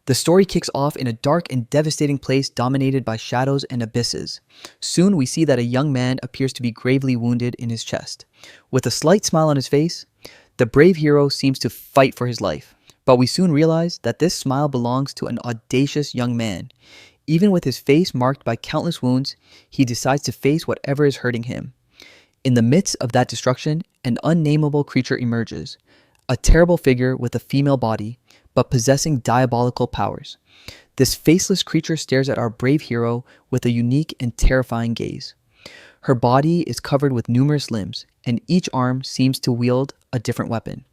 The story kicks off in a dark and devastating place dominated by shadows and abysses. Soon we see that a young man appears to be gravely wounded in his chest. With a slight smile on his face, the brave hero seems to fight for his life. But we soon realize that this smile belongs to an audacious young man. Even with his face marked by countless wounds, he decides to face whatever is hurting him. In the midst of that destruction, an unnameable creature emerges. A terrible figure with a female body, but possessing diabolical powers. This faceless creature stares at our brave hero with a unique and terrifying gaze. Her body is covered with numerous limbs, and each arm seems to wield a different weapon.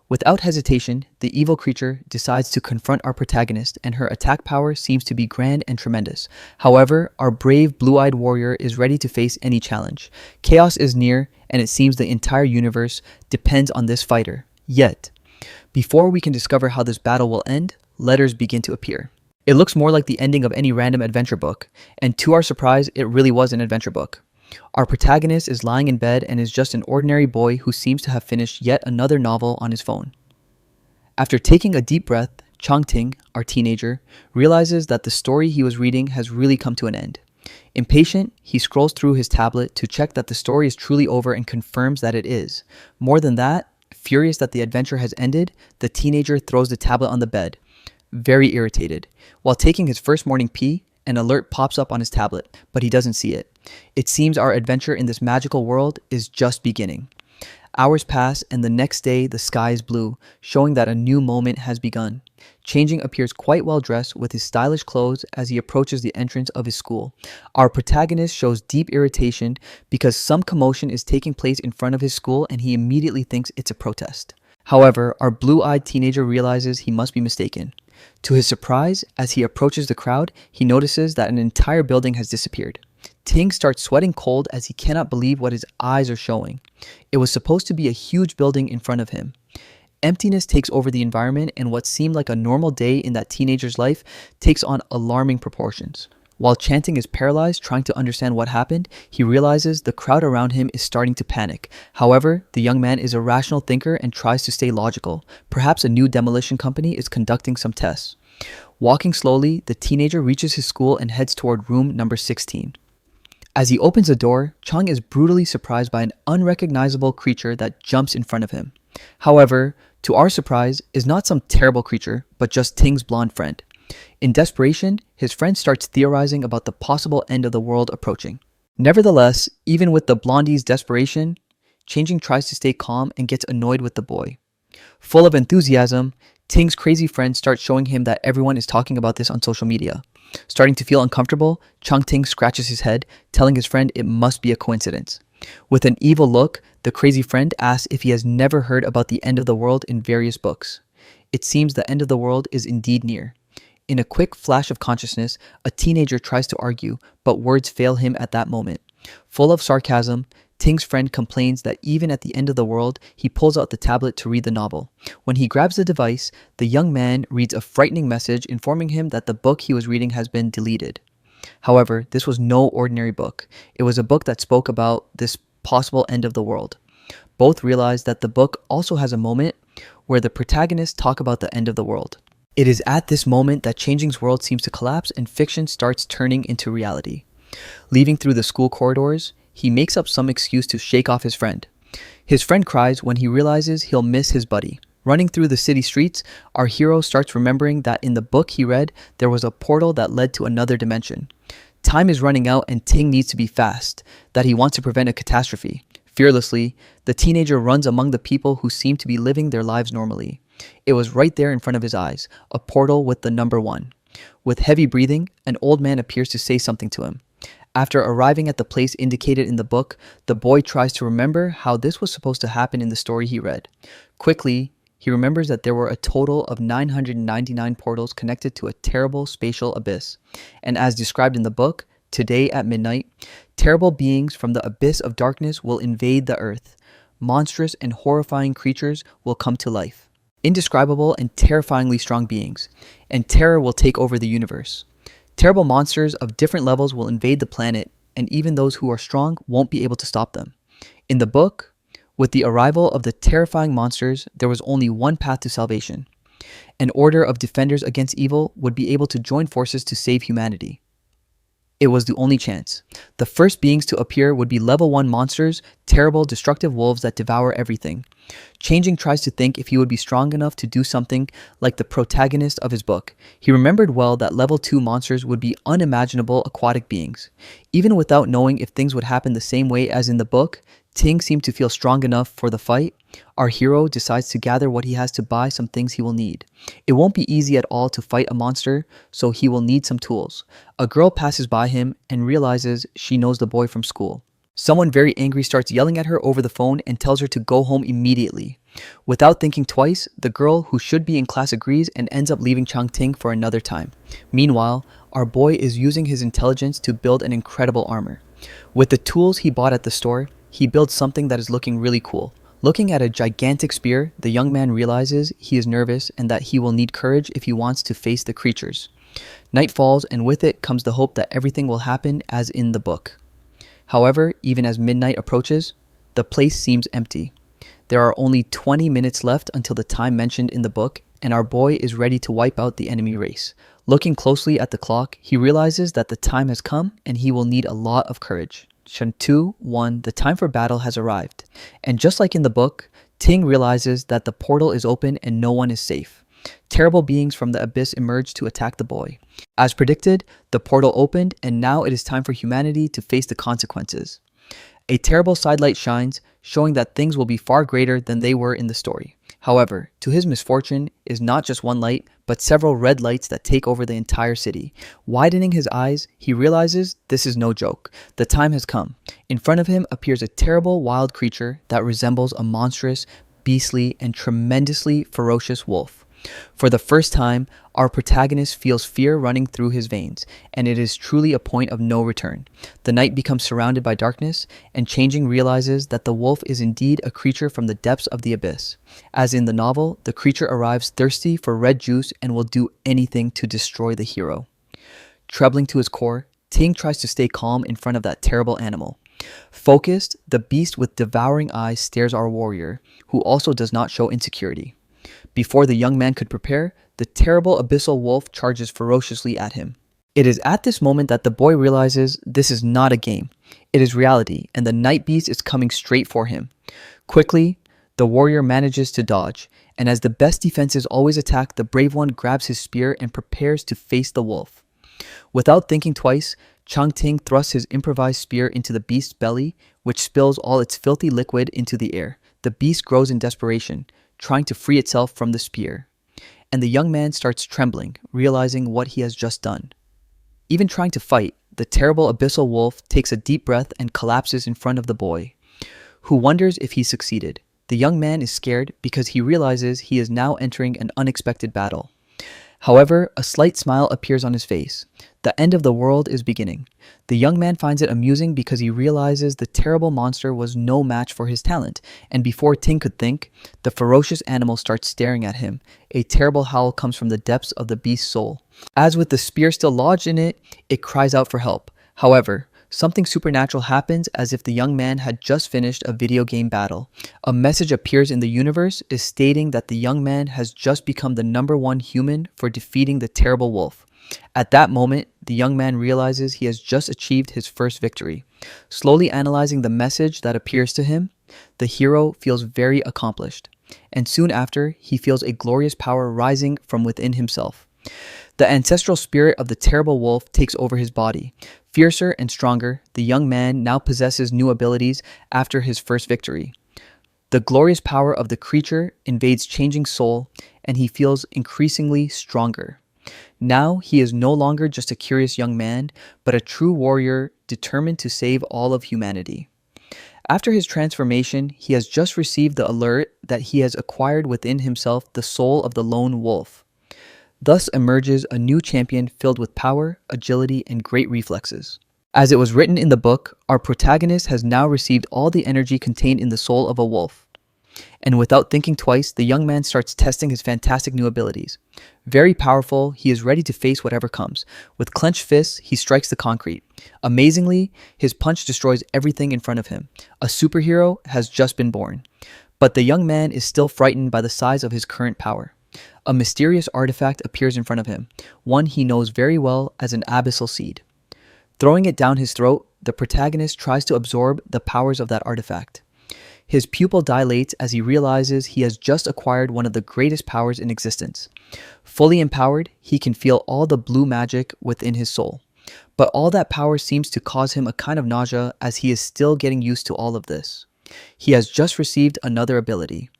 Without hesitation, the evil creature decides to confront our protagonist, and her attack power seems to be grand and tremendous. However, our brave blue-eyed warrior is ready to face any challenge. Chaos is near, and it seems the entire universe depends on this fighter. Yet, before we can discover how this battle will end, letters begin to appear. It looks more like the ending of any random adventure book, and to our surprise, it really was an adventure book. Our protagonist is lying in bed and is just an ordinary boy who seems to have finished yet another novel on his phone. After taking a deep breath, Changting, our teenager, realizes that the story he was reading has really come to an end. Impatient, he scrolls through his tablet to check that the story is truly over and confirms that it is. More than that, furious that the adventure has ended, the teenager throws the tablet on the bed, very irritated. While taking his first morning pee, an alert pops up on his tablet, but he doesn't see it. It seems our adventure in this magical world is just beginning. Hours pass, and the next day the sky is blue, showing that a new moment has begun. Changing appears quite well dressed with his stylish clothes as he approaches the entrance of his school. Our protagonist shows deep irritation because some commotion is taking place in front of his school and he immediately thinks it's a protest. However, our blue-eyed teenager realizes he must be mistaken. To his surprise, as he approaches the crowd, he notices that an entire building has disappeared. Ting starts sweating cold as he cannot believe what his eyes are showing. It was supposed to be a huge building in front of him. Emptiness takes over the environment, and what seemed like a normal day in that teenager's life takes on alarming proportions. While Chanting is paralyzed trying to understand what happened, he realizes the crowd around him is starting to panic. However, the young man is a rational thinker and tries to stay logical. Perhaps a new demolition company is conducting some tests. Walking slowly, the teenager reaches his school and heads toward room number 16. As he opens the door, Chang is brutally surprised by an unrecognizable creature that jumps in front of him. However, to our surprise, is not some terrible creature, but just Ting's blonde friend. In desperation, his friend starts theorizing about the possible end of the world approaching. Nevertheless, even with the blondie's desperation, Changing tries to stay calm and gets annoyed with the boy. Full of enthusiasm, Ting's crazy friend starts showing him that everyone is talking about this on social media. Starting to feel uncomfortable, Changting scratches his head, telling his friend it must be a coincidence. With an evil look, the crazy friend asks if he has never heard about the end of the world in various books. It seems the end of the world is indeed near. In a quick flash of consciousness, a teenager tries to argue, but words fail him at that moment. Full of sarcasm, Ting's friend complains that even at the end of the world, he pulls out the tablet to read the novel. When he grabs the device, the young man reads a frightening message informing him that the book he was reading has been deleted. However, this was no ordinary book. It was a book that spoke about this possible end of the world. Both realize that the book also has a moment where the protagonists talk about the end of the world. It is at this moment that Changing's world seems to collapse and fiction starts turning into reality. Leaving through the school corridors, he makes up some excuse to shake off his friend. His friend cries when he realizes he'll miss his buddy. Running through the city streets, our hero starts remembering that in the book he read, there was a portal that led to another dimension. Time is running out and Ting needs to be fast, that he wants to prevent a catastrophe. Fearlessly, the teenager runs among the people who seem to be living their lives normally. It was right there in front of his eyes, a portal with the number 1. With heavy breathing, an old man appears to say something to him. After arriving at the place indicated in the book, the boy tries to remember how this was supposed to happen in the story he read. Quickly, he remembers that there were a total of 999 portals connected to a terrible spatial abyss. And as described in the book, today at midnight, terrible beings from the abyss of darkness will invade the earth. Monstrous and horrifying creatures will come to life. Indescribable and terrifyingly strong beings, and terror will take over the universe. Terrible monsters of different levels will invade the planet, and even those who are strong won't be able to stop them. In the book, with the arrival of the terrifying monsters, there was only one path to salvation. An order of defenders against evil would be able to join forces to save humanity. It was the only chance. The first beings to appear would be level 1 monsters, terrible, destructive wolves that devour everything. Changing tries to think if he would be strong enough to do something like the protagonist of his book. He remembered well that level 2 monsters would be unimaginable aquatic beings. Even without knowing if things would happen the same way as in the book, Ting seemed to feel strong enough for the fight. Our hero decides to gather what he has to buy some things he will need. It won't be easy at all to fight a monster, so he will need some tools. A girl passes by him and realizes she knows the boy from school. Someone very angry starts yelling at her over the phone and tells her to go home immediately. Without thinking twice, the girl who should be in class agrees and ends up leaving Changting for another time. Meanwhile, our boy is using his intelligence to build an incredible armor. With the tools he bought at the store, he builds something that is looking really cool. Looking at a gigantic spear, the young man realizes he is nervous and that he will need courage if he wants to face the creatures. Night falls, and with it comes the hope that everything will happen as in the book. However, even as midnight approaches, the place seems empty. There are only 20 minutes left until the time mentioned in the book, and our boy is ready to wipe out the enemy race. Looking closely at the clock, he realizes that the time has come and he will need a lot of courage. Shantu 1, the time for battle has arrived. And just like in the book, Ting realizes that the portal is open and no one is safe. Terrible beings from the abyss emerge to attack the boy. As predicted, the portal opened and now it is time for humanity to face the consequences. A terrible sidelight shines, showing that things will be far greater than they were in the story. However, to his misfortune is not just one light, but several red lights that take over the entire city. Widening his eyes, he realizes this is no joke. The time has come. In front of him appears a terrible wild creature that resembles a monstrous, beastly, and tremendously ferocious wolf. For the first time, our protagonist feels fear running through his veins, and it is truly a point of no return. The night becomes surrounded by darkness, and Changing realizes that the wolf is indeed a creature from the depths of the abyss. As in the novel, the creature arrives thirsty for red juice and will do anything to destroy the hero. Trebling to his core, Ting tries to stay calm in front of that terrible animal. Focused, the beast with devouring eyes stares our warrior, who also does not show insecurity. Before the young man could prepare, the terrible abyssal wolf charges ferociously at him. It is at this moment that the boy realizes this is not a game. It is reality, and the night beast is coming straight for him. Quickly, the warrior manages to dodge, and as the best defenses always attack, the brave one grabs his spear and prepares to face the wolf. Without thinking twice, Changting thrusts his improvised spear into the beast's belly, which spills all its filthy liquid into the air. The beast grows in desperation, trying to free itself from the spear. And the young man starts trembling, realizing what he has just done. Even trying to fight, the terrible abyssal wolf takes a deep breath and collapses in front of the boy, who wonders if he succeeded. The young man is scared because he realizes he is now entering an unexpected battle. However, a slight smile appears on his face. The end of the world is beginning. The young man finds it amusing because he realizes the terrible monster was no match for his talent, and before Ting could think, the ferocious animal starts staring at him. A terrible howl comes from the depths of the beast's soul. As with the spear still lodged in it, it cries out for help. However, something supernatural happens as if the young man had just finished a video game battle. A message appears in the universe stating that the young man has just become the #1 human for defeating the terrible wolf. At that moment, the young man realizes he has just achieved his first victory. Slowly analyzing the message that appears to him, the hero feels very accomplished. And soon after, he feels a glorious power rising from within himself. The ancestral spirit of the terrible wolf takes over his body. Fiercer and stronger, the young man now possesses new abilities after his first victory. The glorious power of the creature invades Changing's soul, and he feels increasingly stronger. Now he is no longer just a curious young man, but a true warrior determined to save all of humanity. After his transformation, he has just received the alert that he has acquired within himself the soul of the lone wolf. Thus emerges a new champion filled with power, agility, and great reflexes. As it was written in the book, our protagonist has now received all the energy contained in the soul of a wolf. And without thinking twice, the young man starts testing his fantastic new abilities. Very powerful, he is ready to face whatever comes. With clenched fists, he strikes the concrete. Amazingly, his punch destroys everything in front of him. A superhero has just been born. But the young man is still frightened by the size of his current power. A mysterious artifact appears in front of him, one he knows very well as an abyssal seed. Throwing it down his throat, the protagonist tries to absorb the powers of that artifact. His pupil dilates as he realizes he has just acquired one of the greatest powers in existence. Fully empowered, he can feel all the blue magic within his soul. But all that power seems to cause him a kind of nausea as he is still getting used to all of this. He has just received another ability,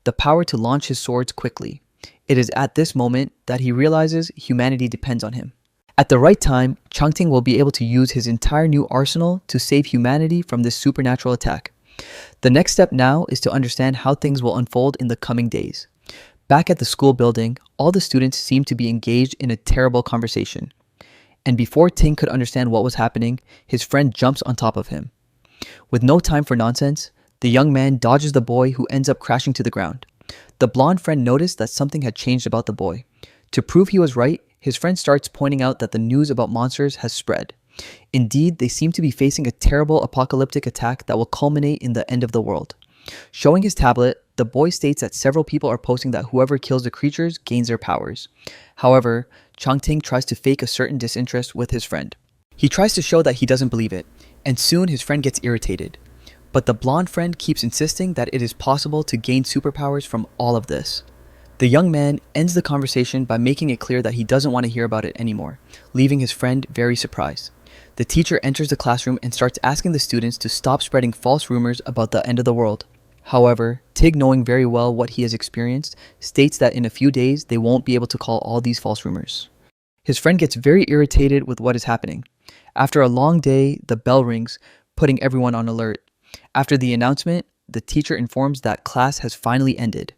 the power to launch his swords quickly. It is at this moment that he realizes humanity depends on him. At the right time, Changting will be able to use his entire new arsenal to save humanity from this supernatural attack. The next step now is to understand how things will unfold in the coming days. Back at the school building, all the students seem to be engaged in a terrible conversation. And before Ting could understand what was happening, his friend jumps on top of him. With no time for nonsense, the young man dodges the boy who ends up crashing to the ground. The blonde friend noticed that something had changed about the boy. To prove he was right, his friend starts pointing out that the news about monsters has spread. Indeed, they seem to be facing a terrible apocalyptic attack that will culminate in the end of the world. Showing his tablet, the boy states that several people are posting that whoever kills the creatures gains their powers. However, Changting tries to fake a certain disinterest with his friend. He tries to show that he doesn't believe it, and soon his friend gets irritated. But the blonde friend keeps insisting that it is possible to gain superpowers from all of this. The young man ends the conversation by making it clear that he doesn't want to hear about it anymore, leaving his friend very surprised. The teacher enters the classroom and starts asking the students to stop spreading false rumors about the end of the world. However, Tig, knowing very well what he has experienced, states that in a few days they won't be able to call all these false rumors. His friend gets very irritated with what is happening. After a long day, the bell rings, putting everyone on alert. After the announcement, the teacher informs that class has finally ended.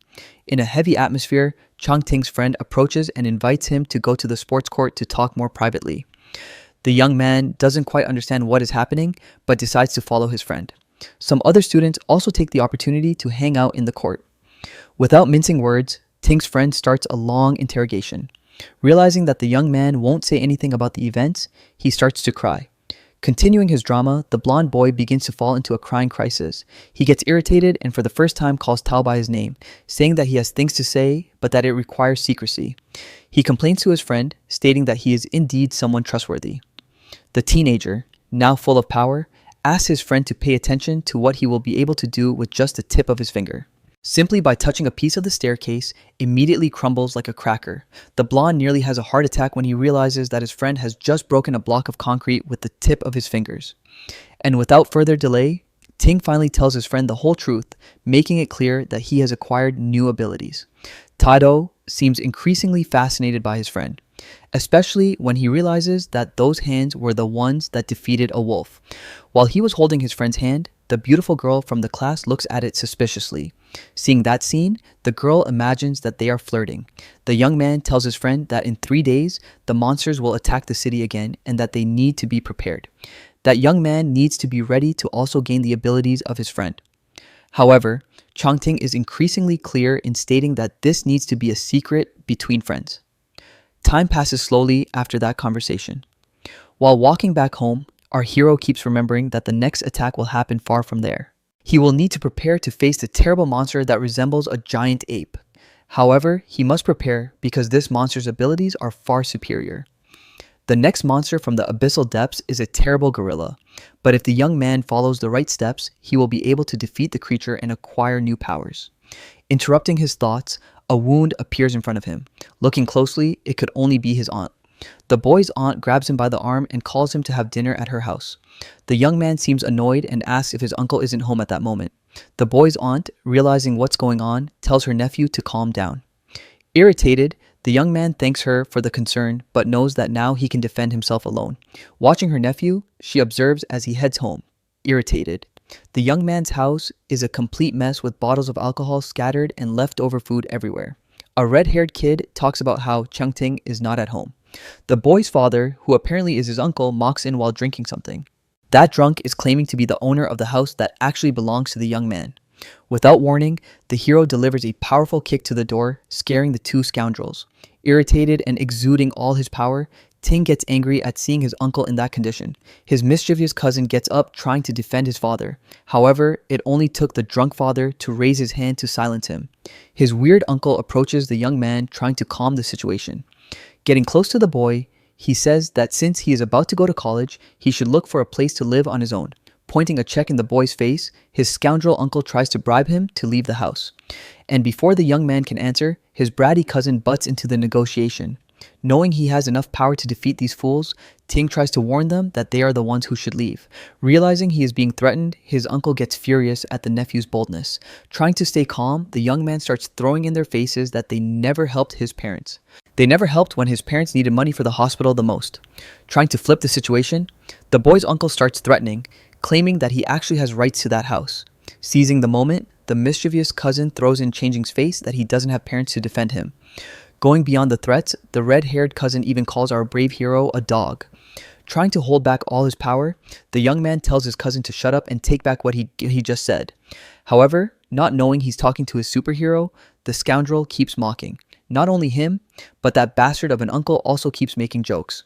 In a heavy atmosphere, Changting's friend approaches and invites him to go to the sports court to talk more privately. The young man doesn't quite understand what is happening, but decides to follow his friend. Some other students also take the opportunity to hang out in the court. Without mincing words, Ting's friend starts a long interrogation. Realizing that the young man won't say anything about the events, he starts to cry. Continuing his drama, the blonde boy begins to fall into a crying crisis. He gets irritated and for the first time calls Tao by his name, saying that he has things to say, but that it requires secrecy. He complains to his friend, stating that he is indeed someone trustworthy. The teenager, now full of power, asks his friend to pay attention to what he will be able to do with just the tip of his finger. Simply by touching a piece of the staircase, immediately crumbles like a cracker. The blonde nearly has a heart attack when he realizes that his friend has just broken a block of concrete with the tip of his fingers. And without further delay, Ting finally tells his friend the whole truth, making it clear that he has acquired new abilities. Tado seems increasingly fascinated by his friend, especially when he realizes that those hands were the ones that defeated a wolf. While he was holding his friend's hand, the beautiful girl from the class looks at it suspiciously. Seeing that scene, the girl imagines that they are flirting. The young man tells his friend that in 3 days, the monsters will attack the city again and that they need to be prepared. That young man needs to be ready to also gain the abilities of his friend. However, Changting is increasingly clear in stating that this needs to be a secret between friends. Time passes slowly after that conversation. While walking back home, our hero keeps remembering that the next attack will happen far from there. He will need to prepare to face the terrible monster that resembles a giant ape. However, he must prepare because this monster's abilities are far superior. The next monster from the abyssal depths is a terrible gorilla, but if the young man follows the right steps, he will be able to defeat the creature and acquire new powers. Interrupting his thoughts, a wound appears in front of him. Looking closely, it could only be his aunt. The boy's aunt grabs him by the arm and calls him to have dinner at her house. The young man seems annoyed and asks if his uncle isn't home at that moment. The boy's aunt, realizing what's going on, tells her nephew to calm down. Irritated, the young man thanks her for the concern, but knows that now he can defend himself alone. Watching her nephew, she observes as he heads home, irritated. The young man's house is a complete mess with bottles of alcohol scattered and leftover food everywhere. A red-haired kid talks about how Changting is not at home. The boy's father, who apparently is his uncle, mocks in while drinking something. That drunk is claiming to be the owner of the house that actually belongs to the young man. Without warning, the hero delivers a powerful kick to the door, scaring the two scoundrels. Irritated and exuding all his power, Ting gets angry at seeing his uncle in that condition. His mischievous cousin gets up trying to defend his father. However, it only took the drunk father to raise his hand to silence him. His weird uncle approaches the young man trying to calm the situation. Getting close to the boy, he says that since he is about to go to college, he should look for a place to live on his own. Pointing a check in the boy's face, his scoundrel uncle tries to bribe him to leave the house. And before the young man can answer, his bratty cousin butts into the negotiation. Knowing he has enough power to defeat these fools, Ting tries to warn them that they are the ones who should leave. Realizing he is being threatened, his uncle gets furious at the nephew's boldness. Trying to stay calm, the young man starts throwing in their faces that they never helped his parents. They never helped when his parents needed money for the hospital the most. Trying to flip the situation, the boy's uncle starts threatening, claiming that he actually has rights to that house. Seizing the moment, the mischievous cousin throws in Changing's face that he doesn't have parents to defend him. Going beyond the threats, the red-haired cousin even calls our brave hero a dog. Trying to hold back all his power, the young man tells his cousin to shut up and take back what he just said. However, not knowing he's talking to his superhero, the scoundrel keeps mocking. Not only him, but that bastard of an uncle also keeps making jokes.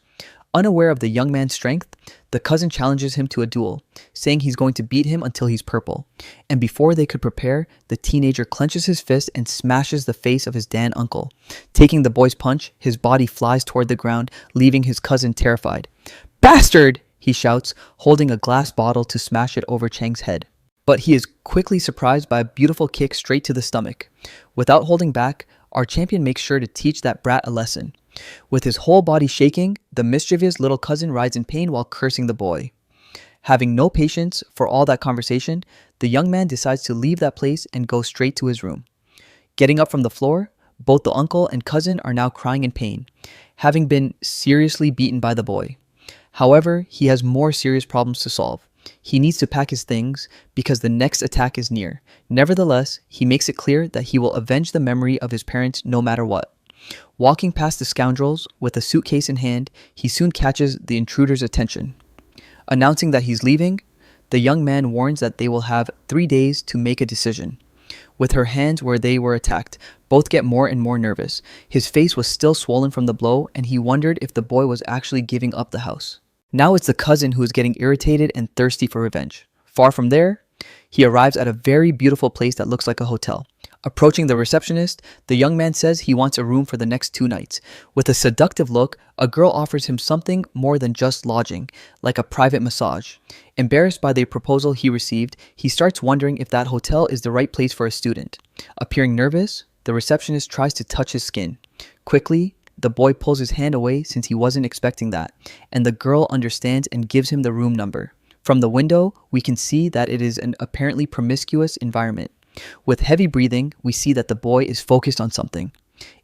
Unaware of the young man's strength, the cousin challenges him to a duel, saying he's going to beat him until he's purple. And before they could prepare, the teenager clenches his fist and smashes the face of his Dan uncle. Taking the boy's punch, his body flies toward the ground, leaving his cousin terrified. "Bastard!" he shouts, holding a glass bottle to smash it over Chang's head. But he is quickly surprised by a beautiful kick straight to the stomach. Without holding back, our champion makes sure to teach that brat a lesson. With his whole body shaking, the mischievous little cousin writhes in pain while cursing the boy. Having no patience for all that conversation, the young man decides to leave that place and go straight to his room. Getting up from the floor, both the uncle and cousin are now crying in pain, having been seriously beaten by the boy. However, he has more serious problems to solve. He needs to pack his things because the next attack is near. Nevertheless, he makes it clear that he will avenge the memory of his parents no matter what. Walking past the scoundrels with a suitcase in hand, he soon catches the intruder's attention. Announcing that he's leaving, the young man warns that they will have 3 days to make a decision. With her hands where they were attacked, both get more and more nervous. His face was still swollen from the blow, and he wondered if the boy was actually giving up the house. Now it's the cousin who is getting irritated and thirsty for revenge. Far from there, he arrives at a very beautiful place that looks like a hotel. Approaching the receptionist, the young man says he wants a room for the next 2 nights. With a seductive look, a girl offers him something more than just lodging, like a private massage. Embarrassed by the proposal he received, he starts wondering if that hotel is the right place for a student. Appearing nervous, the receptionist tries to touch his skin. Quickly, the boy pulls his hand away since he wasn't expecting that, and the girl understands and gives him the room number. From the window, we can see that it is an apparently promiscuous environment. With heavy breathing, we see that the boy is focused on something.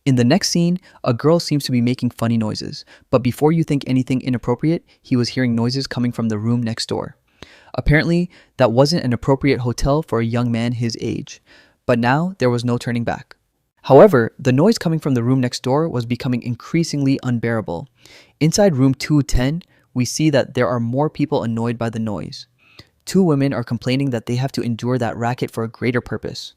In the next scene, a girl seems to be making funny noises, but before you think anything inappropriate, he was hearing noises coming from the room next door. Apparently, that wasn't an appropriate hotel for a young man his age, but now there was no turning back. However, the noise coming from the room next door was becoming increasingly unbearable. Inside room 210, we see that there are more people annoyed by the noise. 2 women are complaining that they have to endure that racket for a greater purpose.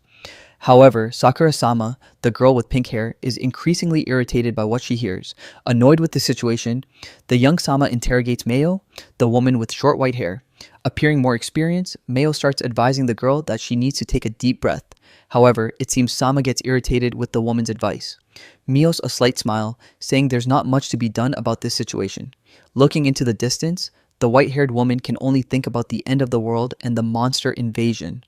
However, Sakura-sama, the girl with pink hair, is increasingly irritated by what she hears. Annoyed with the situation, the young Sama interrogates Mayo, the woman with short white hair. Appearing more experienced, Mayo starts advising the girl that she needs to take a deep breath. However, it seems Sama gets irritated with the woman's advice. Mio's a slight smile, saying there's not much to be done about this situation. Looking into the distance, the white-haired woman can only think about the end of the world and the monster invasion.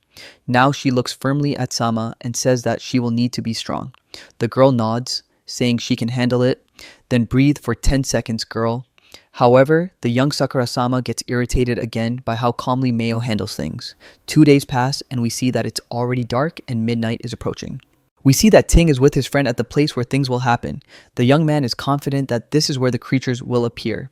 Now she looks firmly at Sama and says that she will need to be strong. The girl nods, saying she can handle it. Then breathe for 10 seconds, girl. However, the young Sakura-sama gets irritated again by how calmly Mayo handles things. 2 days pass and we see that it's already dark and midnight is approaching. We see that Ting is with his friend at the place where things will happen. The young man is confident that this is where the creatures will appear.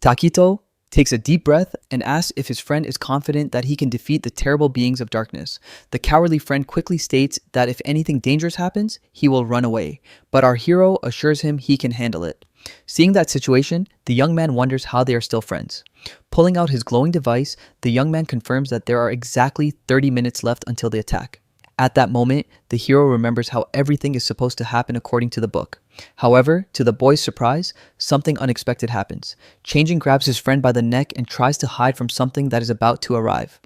Takito takes a deep breath and asks if his friend is confident that he can defeat the terrible beings of darkness. The cowardly friend quickly states that if anything dangerous happens, he will run away, but our hero assures him he can handle it. Seeing that situation, the young man wonders how they are still friends. Pulling out his glowing device, the young man confirms that there are exactly 30 minutes left until the attack. At that moment, the hero remembers how everything is supposed to happen according to the book. However, to the boy's surprise, something unexpected happens. Changing grabs his friend by the neck and tries to hide from something that is about to arrive.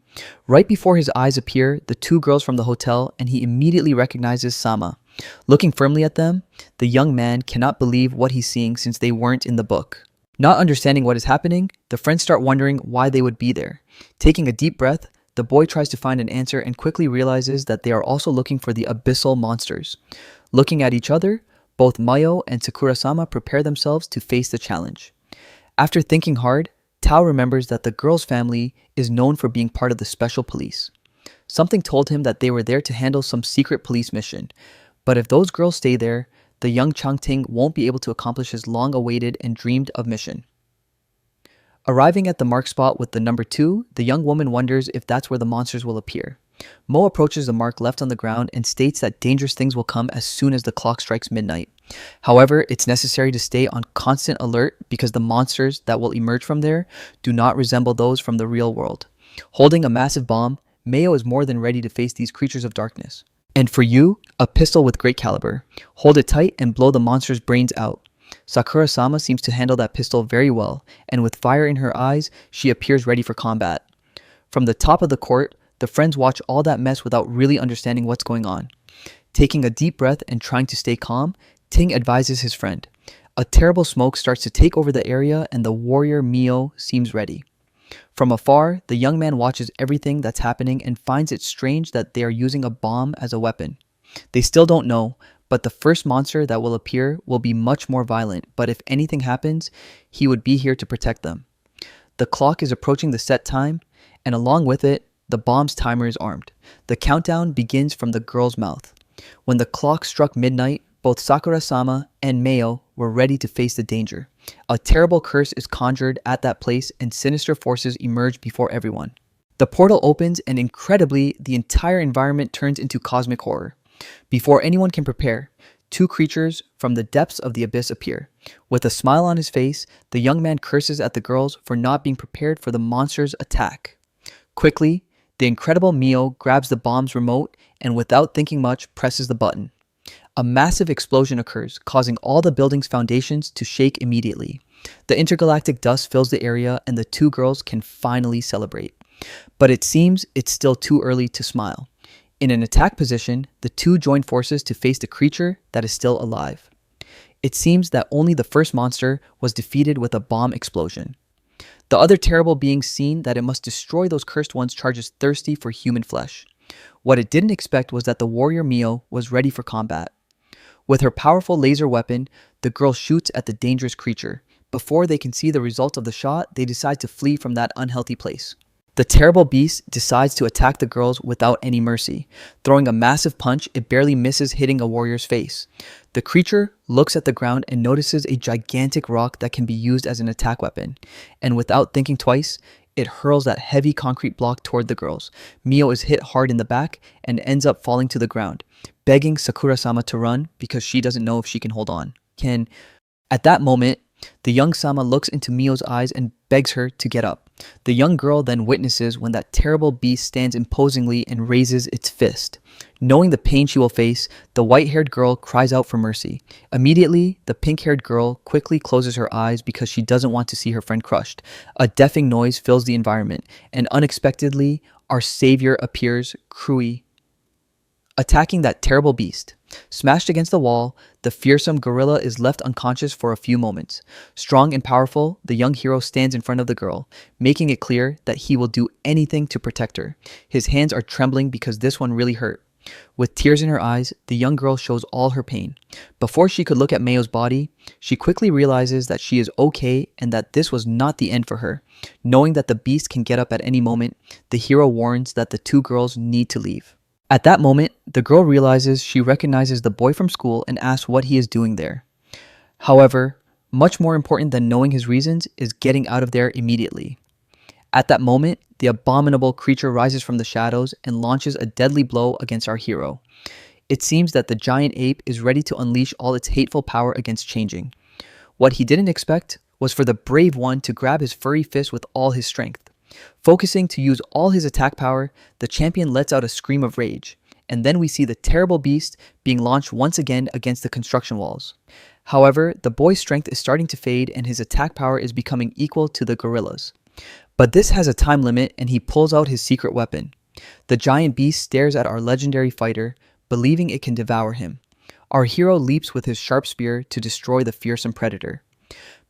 Right before his eyes appear the two girls from the hotel, and he immediately recognizes Sama. Looking firmly at them, the young man cannot believe what he's seeing since they weren't in the book. Not understanding what is happening, the friends start wondering why they would be there. Taking a deep breath, the boy tries to find an answer and quickly realizes that they are also looking for the abyssal monsters. Looking at each other, both Mayo and Sakura-sama prepare themselves to face the challenge. After thinking hard, Tao remembers that the girl's family is known for being part of the special police. Something told him that they were there to handle some secret police mission, but if those girls stay there, the young Changting won't be able to accomplish his long-awaited and dreamed of mission. Arriving at the mark spot with the number 2, the young woman wonders if that's where the monsters will appear. Mo approaches the mark left on the ground and states that dangerous things will come as soon as the clock strikes midnight. However, it's necessary to stay on constant alert because the monsters that will emerge from there do not resemble those from the real world. Holding a massive bomb, Mayo is more than ready to face these creatures of darkness. And for you, a pistol with great caliber. Hold it tight and blow the monster's brains out. Sakura-sama seems to handle that pistol very well, and with fire in her eyes, she appears ready for combat. From the top of the court, the friends watch all that mess without really understanding what's going on. Taking a deep breath and trying to stay calm, Ting advises his friend. A terrible smoke starts to take over the area and the warrior Mio seems ready. From afar, the young man watches everything that's happening and finds it strange that they are using a bomb as a weapon. They still don't know, but the first monster that will appear will be much more violent, but if anything happens, he would be here to protect them. The clock is approaching the set time, and along with it, the bomb's timer is armed. The countdown begins from the girl's mouth. When the clock struck midnight, both Sakura-sama and Mayo were ready to face the danger. A terrible curse is conjured at that place and sinister forces emerge before everyone. The portal opens and incredibly, the entire environment turns into cosmic horror. Before anyone can prepare, two creatures from the depths of the abyss appear. With a smile on his face, the young man curses at the girls for not being prepared for the monster's attack. Quickly, the incredible Mio grabs the bomb's remote and without thinking much presses the button. A massive explosion occurs, causing all the building's foundations to shake immediately. The intergalactic dust fills the area and the two girls can finally celebrate. But it seems it's still too early to smile. In an attack position, the two join forces to face the creature that is still alive. It seems that only the first monster was defeated with a bomb explosion. The other terrible being seen that it must destroy those cursed ones charges thirsty for human flesh. What it didn't expect was that the warrior Mio was ready for combat. With her powerful laser weapon, the girl shoots at the dangerous creature. Before they can see the result of the shot, they decide to flee from that unhealthy place. The terrible beast decides to attack the girls without any mercy. Throwing a massive punch, it barely misses hitting a warrior's face. The creature looks at the ground and notices a gigantic rock that can be used as an attack weapon. And without thinking twice, it hurls that heavy concrete block toward the girls. Mio is hit hard in the back and ends up falling to the ground, begging Sakura-sama to run because she doesn't know if she can hold on. At that moment, the young Sama looks into Mio's eyes and begs her to get up. The young girl then witnesses when that terrible beast stands imposingly and raises its fist. Knowing the pain she will face, the white-haired girl cries out for mercy. Immediately, the pink-haired girl quickly closes her eyes because she doesn't want to see her friend crushed. A deafening noise fills the environment, and unexpectedly, our savior appears, Krui, attacking that terrible beast. Smashed against the wall, the fearsome gorilla is left unconscious for a few moments. Strong and powerful, the young hero stands in front of the girl, making it clear that he will do anything to protect her. His hands are trembling because this one really hurt. With tears in her eyes, the young girl shows all her pain. Before she could look at Mayo's body, she quickly realizes that she is okay and that this was not the end for her. Knowing that the beast can get up at any moment, the hero warns that the two girls need to leave. At that moment, the girl realizes she recognizes the boy from school and asks what he is doing there. However, much more important than knowing his reasons is getting out of there immediately. At that moment, the abominable creature rises from the shadows and launches a deadly blow against our hero. It seems that the giant ape is ready to unleash all its hateful power against changing. What he didn't expect was for the brave one to grab his furry fist with all his strength. Focusing to use all his attack power, the champion lets out a scream of rage, and then we see the terrible beast being launched once again against the construction walls. However, the boy's strength is starting to fade and his attack power is becoming equal to the gorilla's. But this has a time limit and he pulls out his secret weapon. The giant beast stares at our legendary fighter, believing it can devour him. Our hero leaps with his sharp spear to destroy the fearsome predator.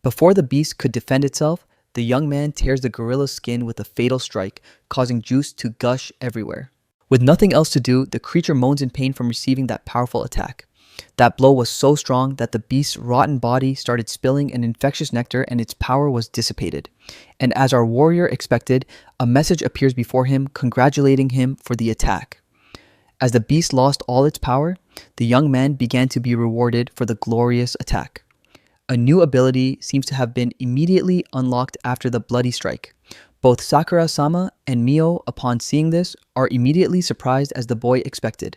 Before the beast could defend itself, the young man tears the gorilla's skin with a fatal strike, causing juice to gush everywhere. With nothing else to do, the creature moans in pain from receiving that powerful attack. That blow was so strong that the beast's rotten body started spilling an infectious nectar and its power was dissipated. And as our warrior expected, a message appears before him congratulating him for the attack. As the beast lost all its power, the young man began to be rewarded for the glorious attack. A new ability seems to have been immediately unlocked after the bloody strike. Both Sakura-sama and Mio, upon seeing this, are immediately surprised as the boy expected.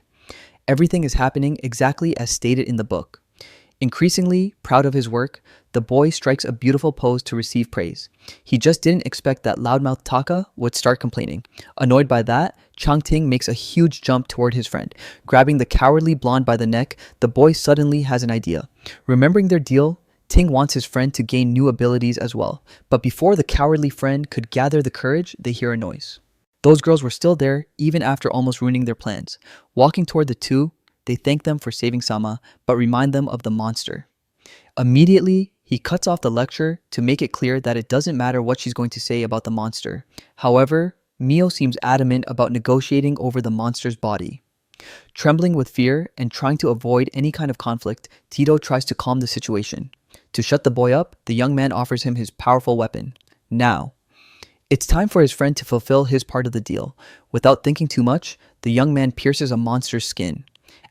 Everything is happening exactly as stated in the book. Increasingly proud of his work, the boy strikes a beautiful pose to receive praise. He just didn't expect that loudmouth Taka would start complaining. Annoyed by that, Changting makes a huge jump toward his friend. Grabbing the cowardly blonde by the neck, the boy suddenly has an idea. Remembering their deal, Ting wants his friend to gain new abilities as well. But before the cowardly friend could gather the courage, they hear a noise. Those girls were still there, even after almost ruining their plans. Walking toward the two, they thank them for saving Sama, but remind them of the monster. Immediately, he cuts off the lecture to make it clear that it doesn't matter what she's going to say about the monster. However, Mio seems adamant about negotiating over the monster's body. Trembling with fear and trying to avoid any kind of conflict, Tito tries to calm the situation. To shut the boy up, the young man offers him his powerful weapon. Now, it's time for his friend to fulfill his part of the deal. Without thinking too much, the young man pierces a monster's skin.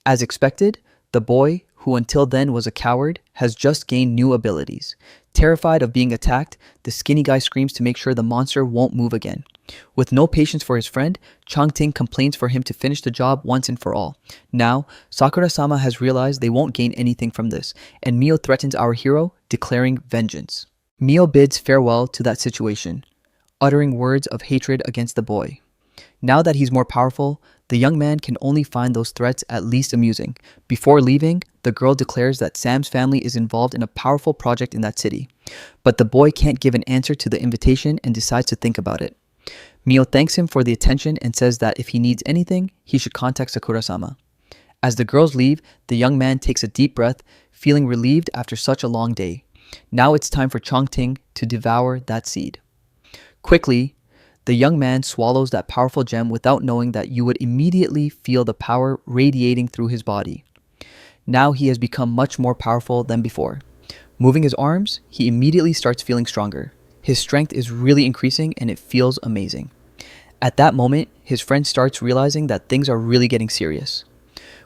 As expected, the boy, who until then was a coward, has just gained new abilities. Terrified of being attacked, the skinny guy screams to make sure the monster won't move again. With no patience for his friend, Changting complains for him to finish the job once and for all. Now, Sakura-sama has realized they won't gain anything from this, and Mio threatens our hero, declaring vengeance. Mio bids farewell to that situation, uttering words of hatred against the boy. Now that he's more powerful, the young man can only find those threats at least amusing. Before leaving, the girl declares that Sam's family is involved in a powerful project in that city. But the boy can't give an answer to the invitation and decides to think about it. Mio thanks him for the attention and says that if he needs anything, he should contact Sakura-sama. As the girls leave, the young man takes a deep breath, feeling relieved after such a long day. Now it's time for Changting to devour that seed. Quickly, the young man swallows that powerful gem without knowing that you would immediately feel the power radiating through his body. Now he has become much more powerful than before. Moving his arms, he immediately starts feeling stronger. His strength is really increasing and it feels amazing. At that moment, his friend starts realizing that things are really getting serious.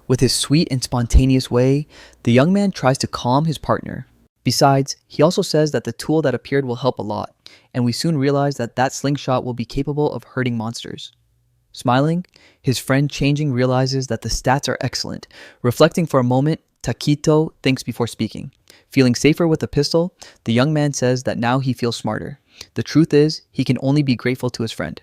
With his sweet and spontaneous way, the young man tries to calm his partner. Besides, he also says that the tool that appeared will help a lot, and we soon realize that that slingshot will be capable of hurting monsters. Smiling, his friend Changing realizes that the stats are excellent. Reflecting for a moment, Takito thinks before speaking. Feeling safer with the pistol, the young man says that now he feels smarter. The truth is, he can only be grateful to his friend.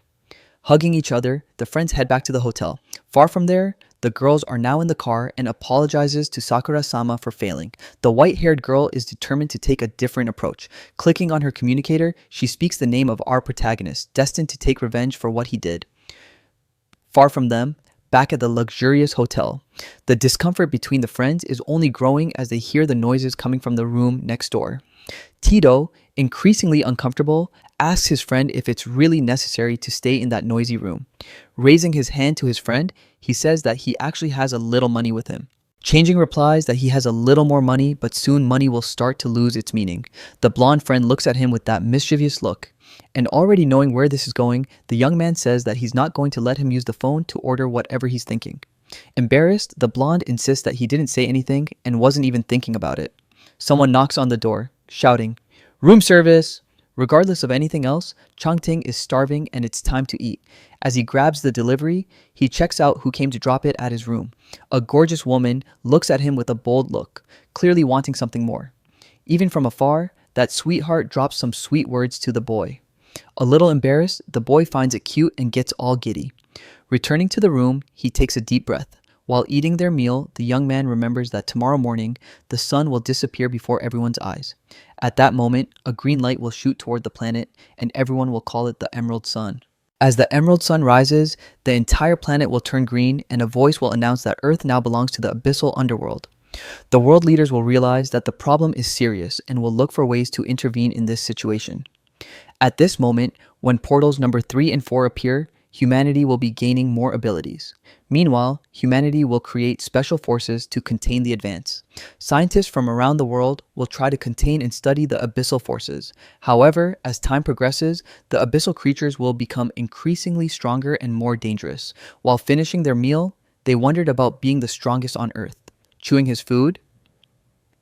Hugging each other, the friends head back to the hotel. Far from there, the girls are now in the car and apologizes to Sakura-sama for failing. The white-haired girl is determined to take a different approach. Clicking on her communicator, she speaks the name of our protagonist, destined to take revenge for what he did. Far from them, back at the luxurious hotel, the discomfort between the friends is only growing as they hear the noises coming from the room next door. Tito, increasingly uncomfortable, asks his friend if it's really necessary to stay in that noisy room. Raising his hand to his friend, he says that he actually has a little money with him. Changing replies that he has a little more money, but soon money will start to lose its meaning. The blonde friend looks at him with that mischievous look. And already knowing where this is going, the young man says that he's not going to let him use the phone to order whatever he's thinking. Embarrassed, the blonde insists that he didn't say anything and wasn't even thinking about it. Someone knocks on the door, shouting, "Room service!" Regardless of anything else, Changting is starving and it's time to eat. As he grabs the delivery, he checks out who came to drop it at his room. A gorgeous woman looks at him with a bold look, clearly wanting something more. Even from afar, that sweetheart drops some sweet words to the boy. A little embarrassed, the boy finds it cute and gets all giddy. Returning to the room, he takes a deep breath. While eating their meal, the young man remembers that tomorrow morning, the sun will disappear before everyone's eyes. At that moment, a green light will shoot toward the planet, and everyone will call it the Emerald Sun. As the Emerald Sun rises, the entire planet will turn green, and a voice will announce that Earth now belongs to the abyssal underworld. The world leaders will realize that the problem is serious and will look for ways to intervene in this situation. At this moment, when portals number 3 and 4 appear, humanity will be gaining more abilities. Meanwhile, humanity will create special forces to contain the advance. Scientists from around the world will try to contain and study the abyssal forces. However, as time progresses, the abyssal creatures will become increasingly stronger and more dangerous. While finishing their meal, they wondered about being the strongest on Earth. Chewing his food,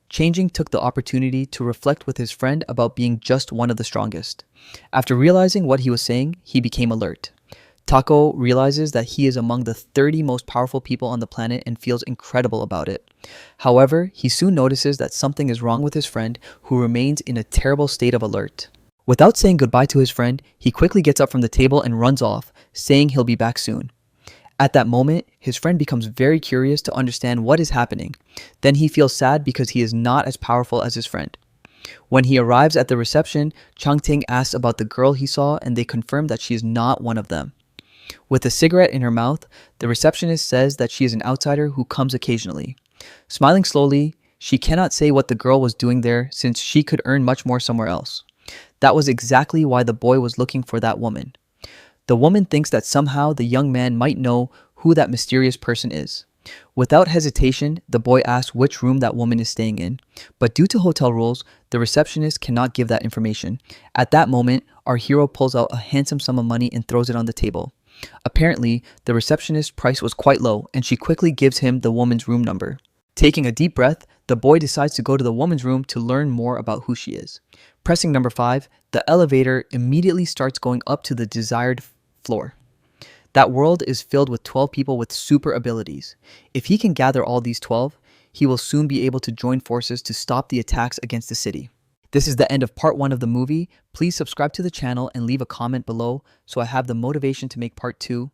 Changing took the opportunity to reflect with his friend about being just one of the strongest. After realizing what he was saying, he became alert. Taco realizes that he is among the 30 most powerful people on the planet and feels incredible about it. However, he soon notices that something is wrong with his friend, who remains in a terrible state of alert. Without saying goodbye to his friend, he quickly gets up from the table and runs off, saying he'll be back soon. At that moment, his friend becomes very curious to understand what is happening. Then he feels sad because he is not as powerful as his friend. When he arrives at the reception, Changting asks about the girl he saw, and they confirm that she is not one of them. With a cigarette in her mouth, the receptionist says that she is an outsider who comes occasionally. Smiling slowly, she cannot say what the girl was doing there since she could earn much more somewhere else. That was exactly why the boy was looking for that woman. The woman thinks that somehow the young man might know who that mysterious person is. Without hesitation, the boy asks which room that woman is staying in, but due to hotel rules, the receptionist cannot give that information. At that moment, our hero pulls out a handsome sum of money and throws it on the table. Apparently, the receptionist's price was quite low, and she quickly gives him the woman's room number. Taking a deep breath, the boy decides to go to the woman's room to learn more about who she is. Pressing number 5, the elevator immediately starts going up to the desired floor. That world is filled with 12 people with super abilities. If he can gather all these 12, he will soon be able to join forces to stop the attacks against the city. This is the end of part 1 of the movie. Please subscribe to the channel and leave a comment below so I have the motivation to make part 2.